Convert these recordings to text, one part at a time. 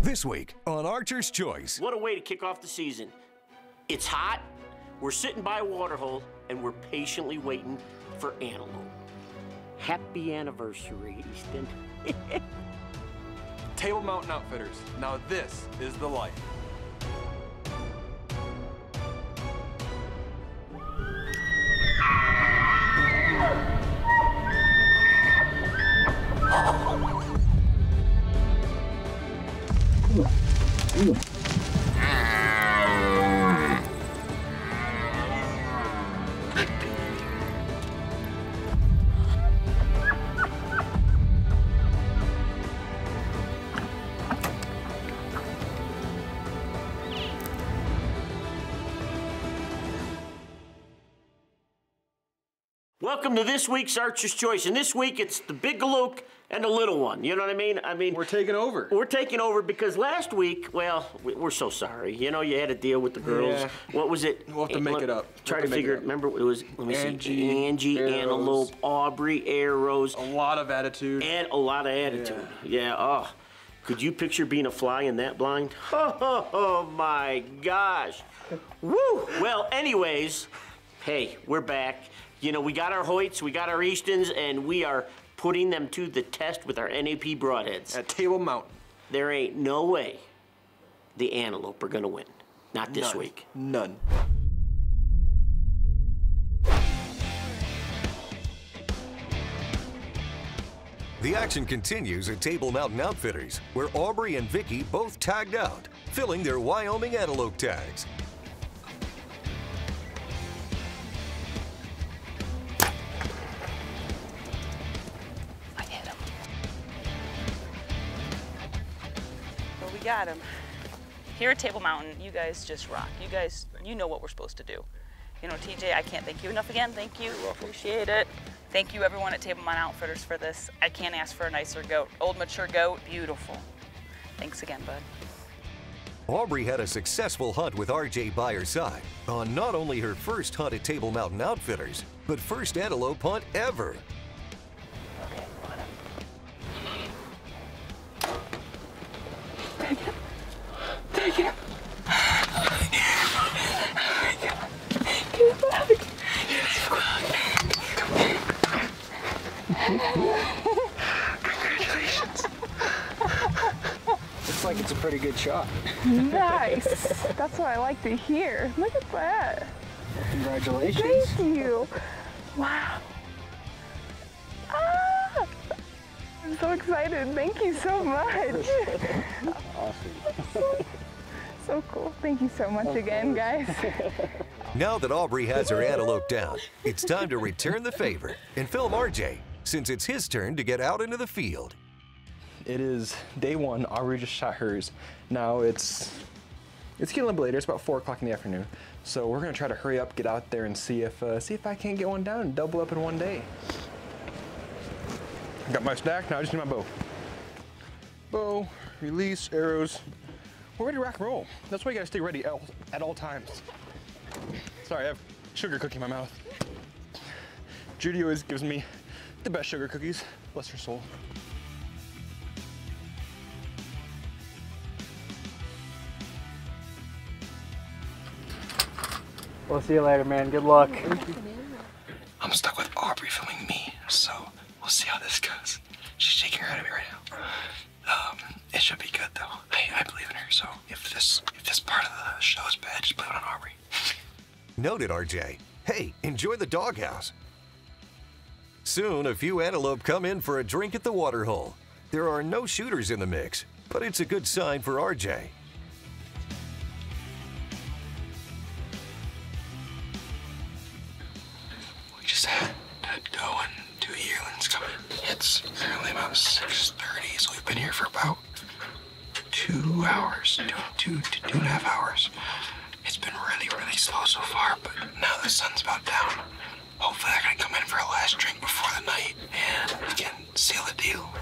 This week on Archer's Choice. What a way to kick off the season. It's hot, we're sitting by a waterhole, and we're patiently waiting for antelope. Happy anniversary, Easton. Table Mountain Outfitters. Now this is the life. Welcome to this week's Archer's Choice, and this week it's the big galook and the little one. You know what I mean? We're taking over. We're taking over because last week, well, we're so sorry. You know, you had to deal with the girls. Yeah. What was it? We'll have to make it up. Try to figure it. Remember, it was, let me see. Angie, Arrows. Antelope, Aubrey, Arrows. A lot of attitude. And a lot of attitude. Yeah, oh. Could you picture being a fly in that blind? Oh my gosh. Woo! Well, anyways, hey, we're back. You know, we got our Hoyts, we got our Eastons, and we are putting them to the test with our NAP broadheads. At Table Mountain. There ain't no way the Antelope are gonna win. Not this week. None. The action continues at Table Mountain Outfitters, where Aubrey and Vicki both tagged out, filling their Wyoming antelope tags. Got him. Here at Table Mountain, you guys just rock. You guys, you know what we're supposed to do. You know, TJ, I can't thank you enough again. Thank you. Appreciate it. Thank you, everyone at Table Mountain Outfitters, for this. I can't ask for a nicer goat. Old, mature goat. Beautiful. Thanks again, bud. Aubrey had a successful hunt with RJ by her side on not only her first hunt at Table Mountain Outfitters, but first antelope hunt ever. Take it. Get back. Congratulations. Looks like it's a pretty good shot. Nice. That's what I like to hear. Look at that. Congratulations. Thank you. Wow. Ah! I'm so excited. Thank you so much. Awesome. So cool. Thank you so much again, guys. Now that Aubrey has her antelope down, it's time to return the favor and film RJ, since it's his turn to get out into the field. It is day one. Aubrey just shot hers. Now it's getting a little bit later. It's about 4 o'clock in the afternoon. So we're gonna try to hurry up, get out there, and see if I can't get one down and double up in one day. Got my stack. Now I just need my bow. Bow, release, arrows. We're ready to rock and roll. That's why you gotta stay ready at all times. Sorry, I have sugar cookie in my mouth. Judy always gives me the best sugar cookies. Bless her soul. We'll see you later, man. Good luck. I'm stuck with Aubrey filming me, so we'll see how this goes. She's shaking her head at me right now. It should be good though. I believe in her, so if this part of the show is bad, just blame it on Aubrey. Noted, RJ. Hey, enjoy the doghouse. Soon, a few antelope come in for a drink at the waterhole. There are no shooters in the mix, but it's a good sign for RJ. We just had a doe and 2 yearlings coming. It's apparently about 6:30, so we've been here for about 2 hours, two and a half hours. It's been really, really slow so far, but now the sun's about down. Hopefully I can come in for a last drink before the night and we can seal the deal.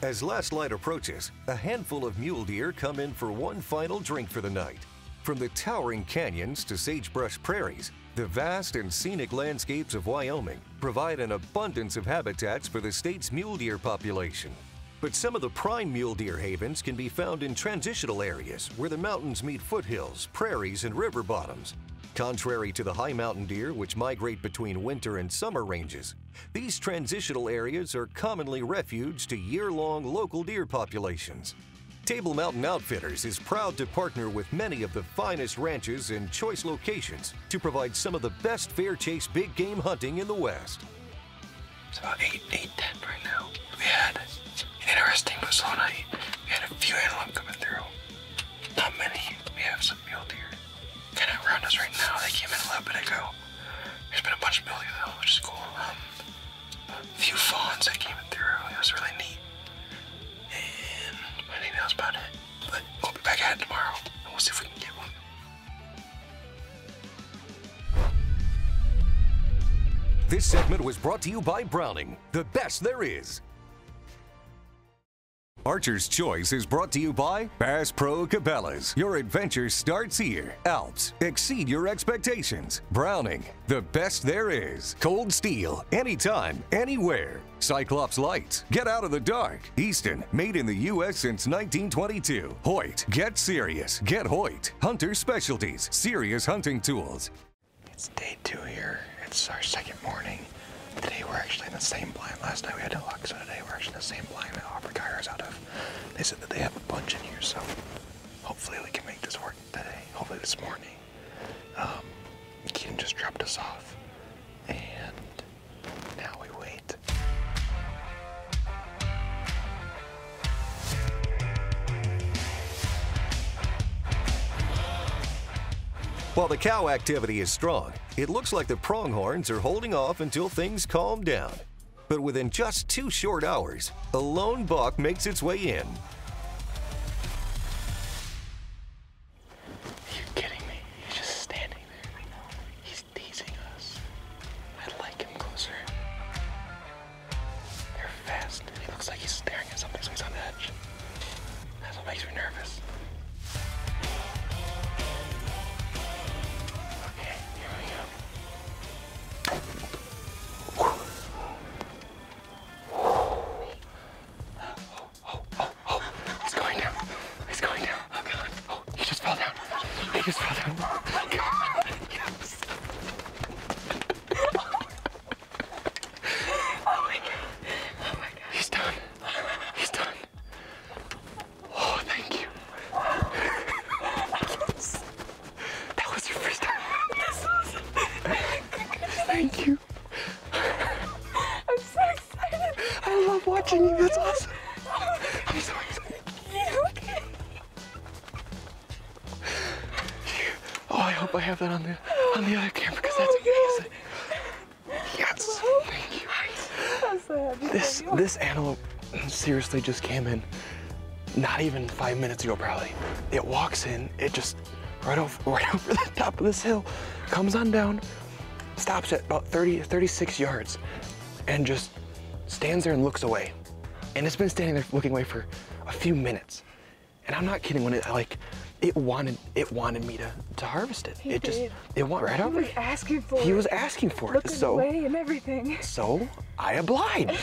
As last light approaches, a handful of mule deer come in for one final drink for the night. From the towering canyons to sagebrush prairies, The vast and scenic landscapes of Wyoming provide an abundance of habitats for the state's mule deer population. But some of the prime mule deer havens can be found in transitional areas where the mountains meet foothills, prairies, and river bottoms. Contrary to the high mountain deer, which migrate between winter and summer ranges, these transitional areas are commonly refuge to year-long local deer populations. Table Mountain Outfitters is proud to partner with many of the finest ranches and choice locations to provide some of the best fair chase big game hunting in the West. It's about 8:10 right now. We had an interesting buzzsaw night. We had a few antelope coming through. Not many. We have some mule deer kind of around us right now. They came in a little bit ago. There's been a bunch of mule deer though, which is cool. A few fawns that came in through. It was really neat. And I think that was about it. But we'll be back at it tomorrow, and we'll see if we can get one. This segment was brought to you by Browning, the best there is. Archer's Choice is brought to you by Bass Pro Cabela's. Your adventure starts here. Alps, exceed your expectations. Browning, the best there is. Cold Steel, anytime, anywhere. Cyclops Lights, get out of the dark. Easton, made in the U.S. since 1922. Hoyt, get serious. Get Hoyt. Hunter Specialties, serious hunting tools. It's day 2 here. It's our second morning. Today we're actually in the same blind. Last night we had luck, so today we're actually in the same blind that Aubrey got ours out of. They said that they have a bunch in here, so hopefully we can make this work today. Hopefully this morning. Keaton just dropped us off, and now we wait. While the cow activity is strong, it looks like the Pronghorns are holding off until things calm down. But within just 2 short hours, a lone buck makes its way in. You're kidding me. He's just standing there. He's teasing us. I'd like him closer. They're fast. He looks like he's staring at something, so he's on the edge. That's what makes me nervous. Okay, here we go. He's going down. He's going down. Oh God. Oh, he just fell down. He just fell down. Oh my God. Yes. Oh my God. Oh my God. He's done. He's done. Oh, thank you. Yes. That was your first time. Thank you. I'm so excited. I love watching you. That's awesome. I'm so excited. Okay. Oh, I hope I have that on the other camera because that's amazing. Yes. Thank you. I'm so happy. This antelope seriously just came in not even 5 minutes ago probably. It walks in, it just right over the top of this hill, comes on down, stops at about 36 yards, and just stands there and looks away. And it's been standing there looking away for a few minutes. And I'm not kidding when it wanted me to harvest it. It wanted right over. He was asking for it. He was asking for it. Looking away and everything. So I obliged.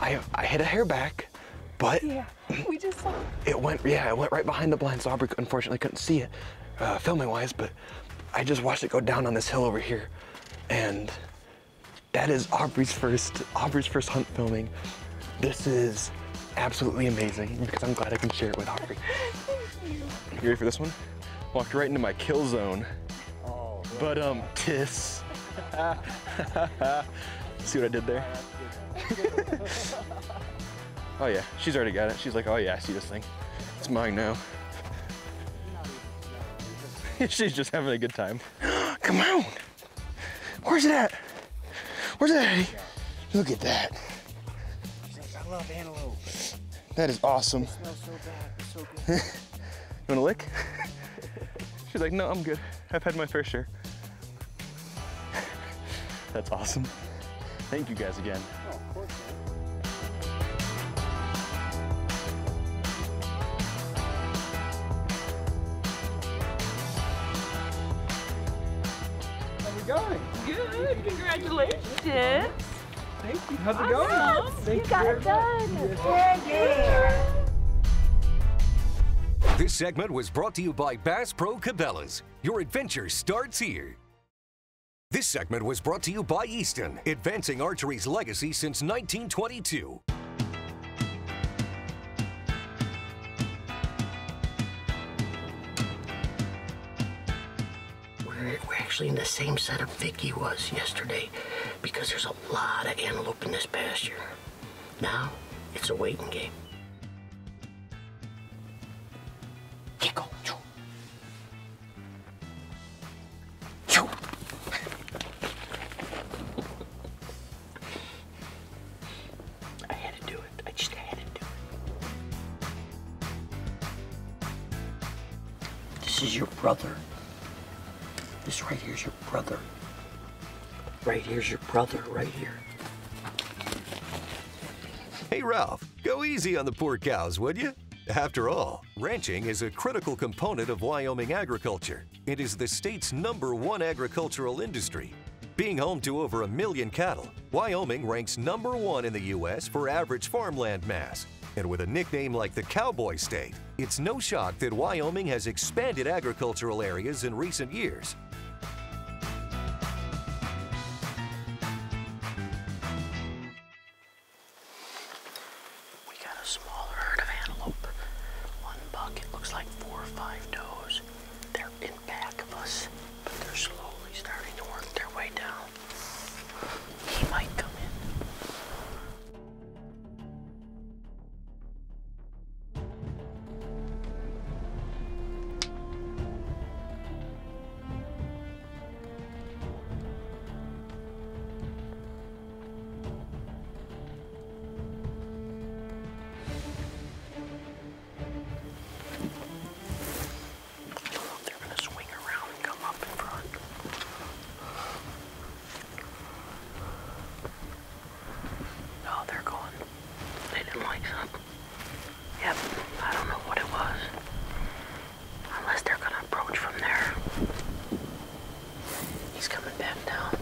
I hit a hair back, but Yeah, we just saw. it went right behind the blind, so Aubrey unfortunately couldn't see it, filming wise, but I just watched it go down on this hill over here. And that is Aubrey's first hunt filming. This is absolutely amazing because I'm glad I can share it with Aubrey. You ready for this one? Walked right into my kill zone. Oh, But tiss. See what I did there? Oh yeah, she's already got it. She's like, oh yeah, I see this thing. It's mine now. She's just having a good time. Come on. Where's it at? Where's it at, Eddie? Look at that. I love antelope. That is awesome. It smells so bad. It's so good. You want a lick? She's like, no, I'm good. I've had my fair share. That's awesome. Thank you guys again. Oh, of course, man. it going? Good. Congratulations. Thank you. How's it going? Awesome. Thank You got very it much. done. Yes. This segment was brought to you by Bass Pro Cabela's. Your adventure starts here. This segment was brought to you by Easton, advancing archery's legacy since 1922. We're actually in the same setup Vicki was yesterday because there's a lot of antelope in this pasture. Now, it's a waiting game. Here go. Choo. Choo. I had to do it. I just had to do it. This is your brother. This right here's your brother. Right here's your brother, right here. Hey Ralph, go easy on the poor cows, would you? After all, ranching is a critical component of Wyoming agriculture. It is the state's #1 agricultural industry. Being home to over 1 million cattle, Wyoming ranks #1 in the U.S. for average farmland mass. And with a nickname like the Cowboy State, it's no shock that Wyoming has expanded agricultural areas in recent years. We got a small herd of antelope. One buck, it looks like 4 or 5 does. They're in back of us, but they're slowly starting to work their way down. He might come in. I don't know if they're going to swing around and come up in front. No, they're going. They didn't like something. Yep, I don't know what it was. Unless they're going to approach from there. He's coming back down.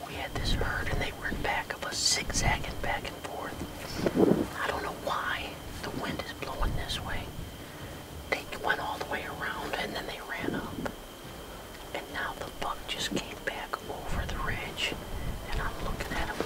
We had this herd and they were in back of us, zigzagging back and forth. I don't know why the wind is blowing this way. They went all the way around and then they ran up. And now the buck just came back over the ridge and I'm looking at him.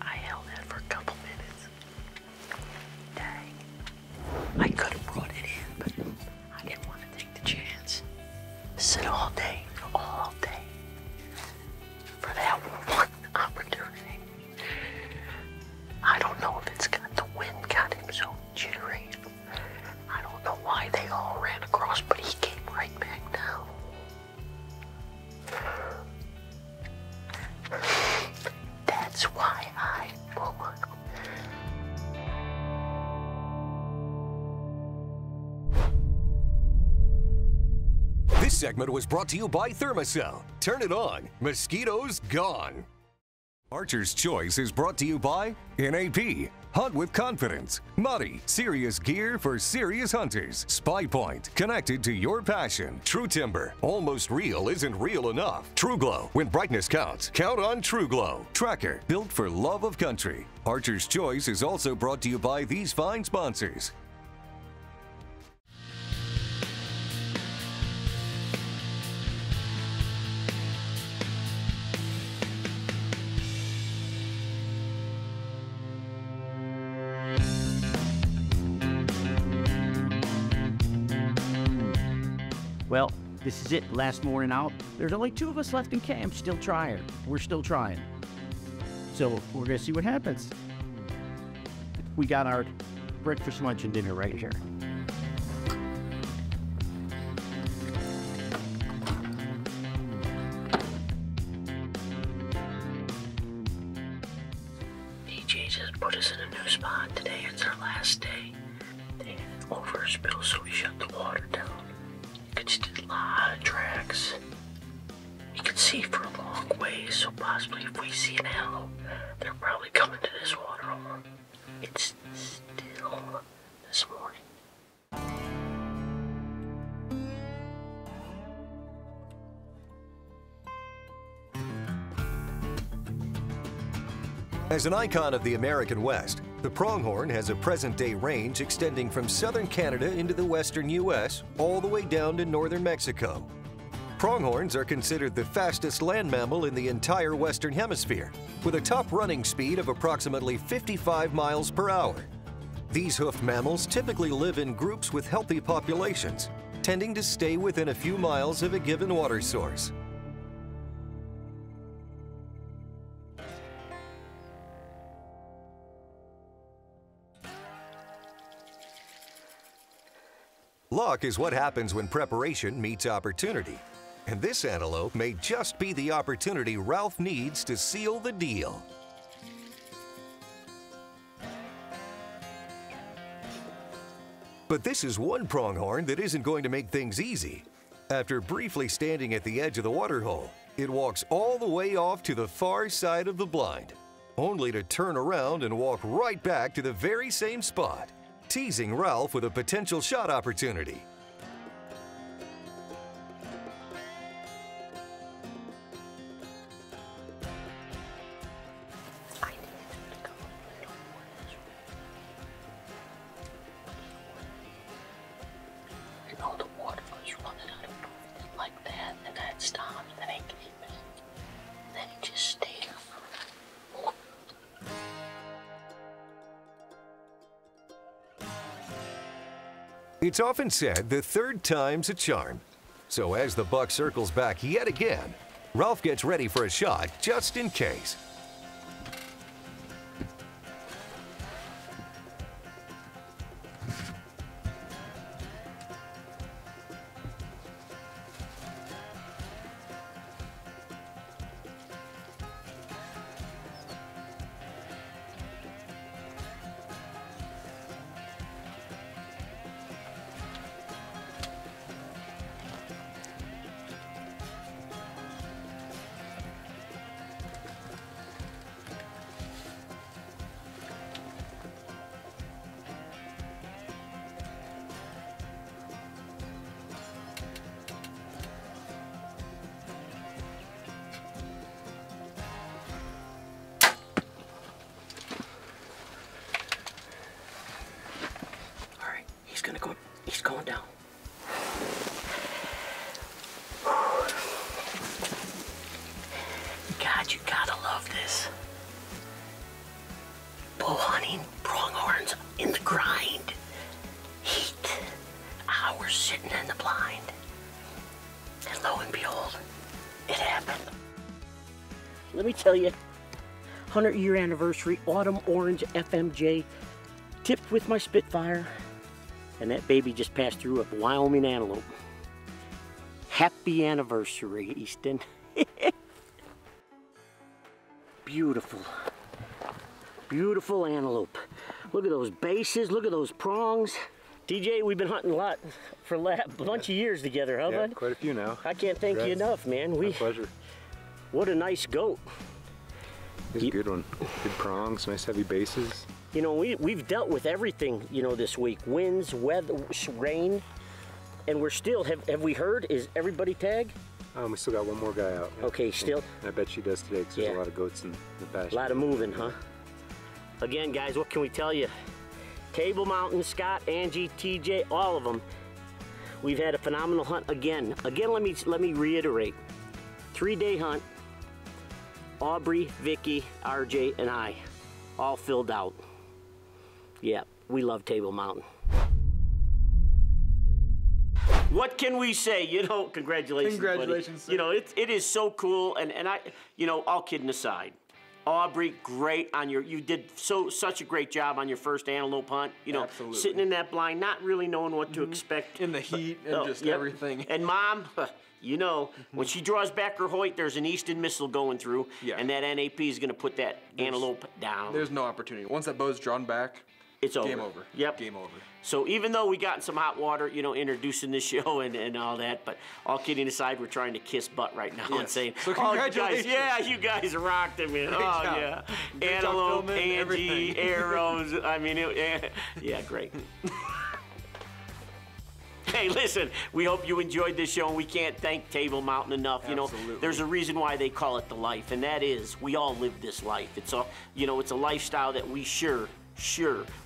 I held that for a couple minutes. Dang. I could have brought it in, but I didn't want to take the chance. Sit all day for that one opportunity. I don't know if it's got the wind got him so jittery. I don't know why they all ran across, but he came right back down. That's why I won. This segment was brought to you by Thermacell. Turn it on. Mosquitoes gone. Archer's Choice is brought to you by NAP. Hunt with confidence. Muddy, serious gear for serious hunters. Spy Point, connected to your passion. True Timber, almost real isn't real enough. True Glow, when brightness counts, count on True Glow. Tracker, built for love of country. Archer's Choice is also brought to you by these fine sponsors. Well, this is it, last morning out. There's only 2 of us left in camp, still trying. We're still trying. So we're gonna see what happens. We got our breakfast, lunch, and dinner right here. DJ just put us in a new spot. Today it's our last day. Over a spill, so we shut the water down. You can see a lot of tracks. You can see for a long ways, so possibly if we see an antelope, they're probably coming to this water hole. It's still this morning. As an icon of the American West, the pronghorn has a present-day range extending from southern Canada into the western U.S., all the way down to northern Mexico. Pronghorns are considered the fastest land mammal in the entire Western Hemisphere, with a top running speed of approximately 55 miles per hour. These hoofed mammals typically live in groups with healthy populations, tending to stay within a few miles of a given water source. Luck is what happens when preparation meets opportunity. And this antelope may just be the opportunity Ralph needs to seal the deal. But this is one pronghorn that isn't going to make things easy. After briefly standing at the edge of the waterhole, it walks all the way off to the far side of the blind, only to turn around and walk right back to the very same spot, teasing Ralph with a potential shot opportunity. It's often said the third time's a charm. So as the buck circles back yet again, Ralph gets ready for a shot just in case. He's going down. God, you gotta love this. Bow hunting, pronghorns in the grind. Heat. Hours sitting in the blind. And lo and behold, it happened. Let me tell you, 100-year anniversary, autumn orange FMJ, tipped with my Spitfire. And that baby just passed through a Wyoming antelope. Happy anniversary, Easton. Beautiful. Beautiful antelope. Look at those bases, look at those prongs. TJ, we've been hunting a lot for a bunch of years together, huh, bud? Quite a few now. I can't thank you enough, man. My pleasure. What a nice goat. He's a good one. Good prongs, nice heavy bases. You know, we've dealt with everything, you know, this week. Winds, weather, rain, and we're still, have we heard, is everybody tagged? We still got one more guy out. Okay, still? I bet she does today because there's a lot of goats in the pasture. A lot of moving, huh? Again, guys, what can we tell you? Table Mountain, Scott, Angie, TJ, all of them. We've had a phenomenal hunt again. Again, let me reiterate. 3-day hunt. Aubrey, Vicki, RJ, and I all filled out. Yeah, we love Table Mountain. what can we say? You know, congratulations, Congratulations, buddy. You know, it is so cool, and I, you know, all kidding aside, Aubrey, great on you did such a great job on your first antelope hunt. You know, Absolutely. sitting in that blind, not really knowing what to expect. In the heat and just yep. everything. And Mom, you know, when she draws back her Hoyt, there's an Easton missile going through, and that NAP is going to put that antelope down. There's no opportunity. Once that bow's drawn back, it's over. Game over. Yep. Game over. So even though we got in some hot water, you know, introducing the show and all that, but all kidding aside, we're trying to kiss butt right now and saying, so congratulations. you guys rocked it, man. Great job. Yeah. Great Antelope, job filming Angie, everything. arrows. I mean, yeah, great. Hey, listen, we hope you enjoyed this show, and we can't thank Table Mountain enough. Absolutely. You know, there's a reason why they call it the life, and that is we all live this life. It's a, you know, it's a lifestyle that we sure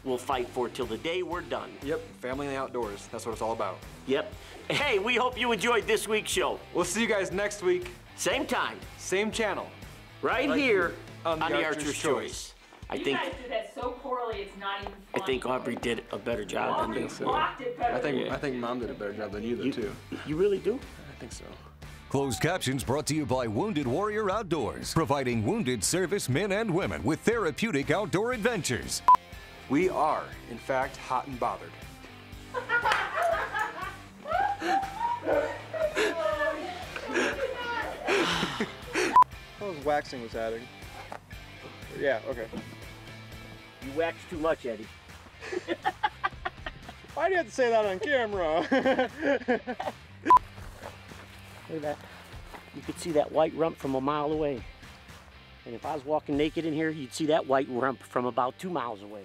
we'll fight for till the day we're done. Yep, family in the outdoors. That's what it's all about. Yep. Hey, we hope you enjoyed this week's show. We'll see you guys next week. Same time. Same channel. Right here on the Archer's Choice. I You think guys did that so poorly, it's not even funny. I think Aubrey did a better job than you. Blocked it better than you. I think Mom did a better job than you, though, too. You really do? I think so. Closed captions brought to you by Wounded Warrior Outdoors, providing wounded service men and women with therapeutic outdoor adventures. We are, in fact, hot and bothered. How's waxing was adding? Yeah, okay. You wax too much, Eddie. Why do you have to say that on camera? Look at that. You could see that white rump from a mile away. And if I was walking naked in here, you'd see that white rump from about 2 miles away.